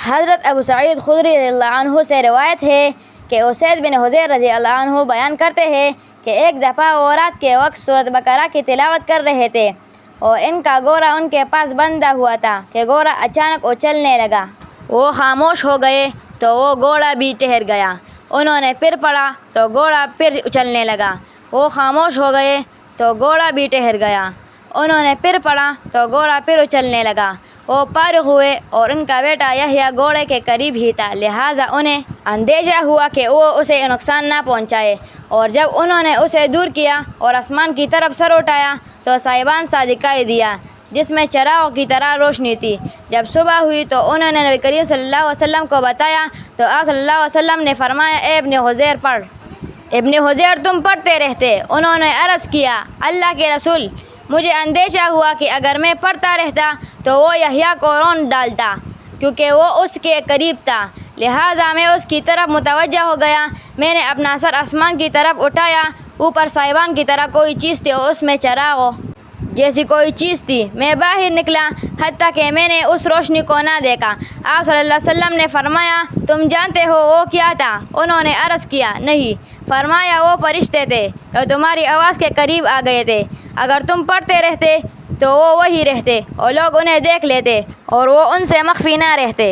حضرت ابو سعید خدری رضی اللہ عنہ سے روایت ہے کہ اسید بن حضیر رضی اللہ عنہ بیان کرتے ہیں کہ ایک دفعہ وہ رات کے وقت سورۃ بقرہ کی تلاوت کر رہے تھے اور ان کا گھوڑا ان کے پاس بندھا ہوا تھا کہ گھوڑا اچانک اچھلنے لگا۔ وہ خاموش ہو گئے تو وہ گھوڑا بھی ٹھہر گیا۔ انہوں نے پھر پڑھا تو گھوڑا پھر اچھلنے لگا۔ وہ خاموش ہو گئے تو گھوڑا بھی ٹھہر گیا۔ انہوں نے پھر پڑھا تو گھوڑا پھر اچھلنے لگا۔ وہ فارغ ہوئے اور ان کا بیٹا یحییٰ گھوڑے کے قریب ہی تھا، لہٰذا انہیں اندیشہ ہوا کہ وہ اسے نقصان نہ پہنچائے، اور جب انہوں نے اسے دور کیا اور آسمان کی طرف سر اٹھایا تو سائبان سا دکھائی دیا جس میں چراغوں کی طرح روشنی تھی۔ جب صبح ہوئی تو انہوں نے نبی کریم صلی اللہ علیہ وسلم کو بتایا تو آپ صلی اللہ علیہ وسلم نے فرمایا، اے ابن حذیر پڑھ۔ ابن حذیر تم پڑھتے رہتے۔ انہوں نے عرض کیا، اللہ کے رسول، مجھے اندیشہ ہوا کہ اگر میں پڑھتا رہتا تو وہ یحییٰ کو رون ڈالتا کیونکہ وہ اس کے قریب تھا، لہٰذا میں اس کی طرف متوجہ ہو گیا۔ میں نے اپنا سر آسمان کی طرف اٹھایا، اوپر سائبان کی طرح کوئی چیز تھی اور اس میں چراغوں جیسی کوئی چیز تھی۔ میں باہر نکلا حتیٰ کہ میں نے اس روشنی کو نہ دیکھا۔ آپ صلی اللہ علیہ وسلم نے فرمایا، تم جانتے ہو وہ کیا تھا؟ انہوں نے عرض کیا، نہیں۔ فرمایا، وہ فرشتے تھے جو تمہاری آواز کے قریب آ گئے تھے۔ اگر تم پڑھتے رہتے تو وہ وہی رہتے اور لوگ انہیں دیکھ لیتے اور وہ ان سے مخفی نہ رہتے۔